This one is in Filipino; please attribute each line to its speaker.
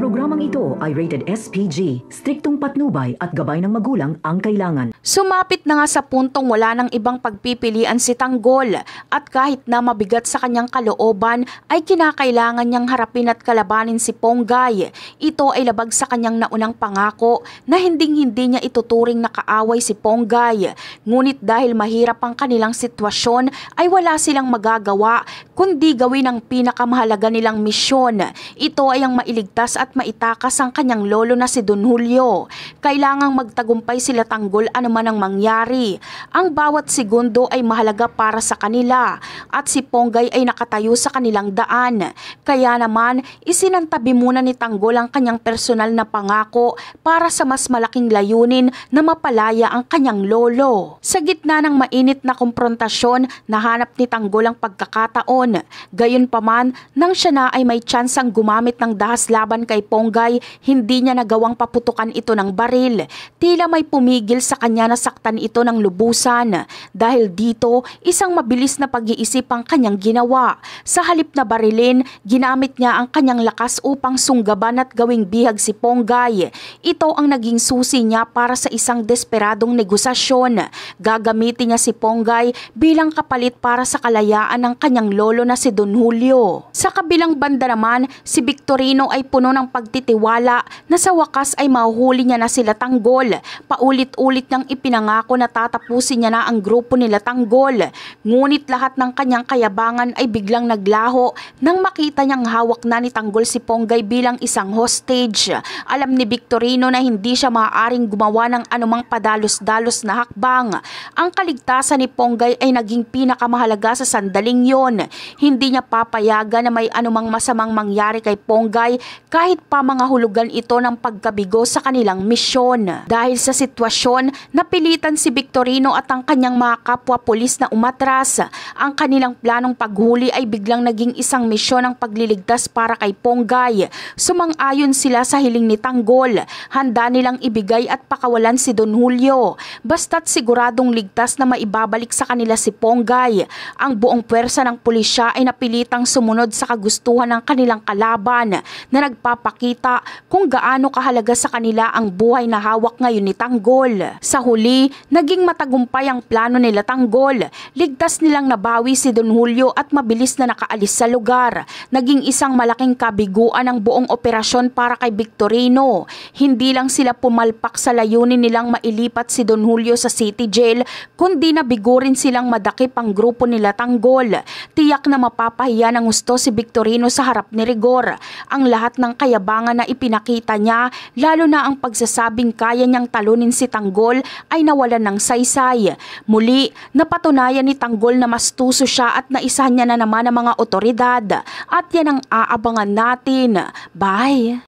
Speaker 1: Programang ito ay rated SPG, striktong patnubay at gabay ng magulang ang kailangan.
Speaker 2: Sumapit na nga sa puntong wala ng ibang pagpipilian si Tanggol at kahit na mabigat sa kanyang kalooban ay kinakailangan niyang harapin at kalabanin si Ponggay. Ito ay labag sa kanyang naunang pangako na hinding-hindi niya ituturing na kaaway si Ponggay. Ngunit dahil mahirap ang kanilang sitwasyon ay wala silang magagawa kundi gawin ang pinakamahalaga nilang misyon. Ito ay ang mailigtas at maitakas ang kanyang lolo na si Don Julio. Kailangang magtagumpay sila Tanggol anuman ang mangyari. Ang bawat segundo ay mahalaga para sa kanila at si Ponggay ay nakatayo sa kanilang daan. Kaya naman isinantabi muna ni Tanggol ang kanyang personal na pangako para sa mas malaking layunin na mapalaya ang kanyang lolo. Sa gitna ng mainit na komprontasyon, nahanap ni Tanggol ang pagkakataon. Gayunpaman, nang siya na ay may tsansang gumamit ng dahas laban kay Ponggay, hindi niya nagawang paputukan ito ng baril. Tila may pumigil sa kanya na saktan ito ng lubusan. Dahil dito, isang mabilis na pag-iisip ang kanyang ginawa. Sa halip na barilin, ginamit niya ang kanyang lakas upang sunggaban at gawing bihag si Ponggay. Ito ang naging susi niya para sa isang desperadong negosasyon. Gagamitin niya si Ponggay bilang kapalit para sa kalayaan ng kanyang lolo na si Don Julio. Sa kabilang banda naman, si Victorino ay puno ng pagtitiwala na sa wakas ay mahuhuli niya na sila Tanggol. Paulit-ulit niyang ipinangako na tatapusin niya na ang grupo nila Tanggol. Ngunit lahat ng kanyang kayabangan ay biglang naglaho nang makita niyang hawak na ni Tanggol si Ponggay bilang isang hostage. Alam ni Victorino na hindi siya maaaring gumawa ng anumang padalos-dalos na hakbang. Ang kaligtasan ni Ponggay ay naging pinakamahalaga sa sandaling yon. Hindi niya papayagan na may anumang masamang mangyari kay Ponggay kahit pa mga hulugan ito ng pagkabigo sa kanilang misyon. Dahil sa sitwasyon, napilitan si Victorino at ang kanyang mga kapwa-pulis na umatras. Ang kanilang planong paghuli ay biglang naging isang misyon ng pagliligtas para kay Ponggay. Sumang-ayon sila sa hiling ni Tanggol. Handa nilang ibigay at pakawalan si Don Julio. Basta't siguradong ligtas na maibabalik sa kanila si Ponggay. Ang buong pwersa ng pulisya ay napilitang sumunod sa kagustuhan ng kanilang kalaban na nagpapakita kung gaano kahalaga sa kanila ang buhay na hawak ngayon ni Tanggol. Sa huli, naging matagumpay ang plano nila Tanggol. Ligtas nilang nabawi si Don Julio at mabilis na nakaalis sa lugar. Naging isang malaking kabiguan ang buong operasyon para kay Victorino. Hindi lang sila pumalpak sa layunin nilang mailipat si Don Julio sa city jail, kundi nabigurin silang madakip ang grupo nila Tanggol. Tiyak na mapapahiya ng gusto si Victorino sa harap ni Rigor. Ang lahat ng kayabangan na ipinakita niya, lalo na ang pagsasabing kaya niyang talunin si Tanggol ay nawalan ng saysay. Muli, napatunayan ni Tanggol na mas tuso siya at naisahan niya na naman ang mga otoridad. At yan ang aabangan natin. Bye!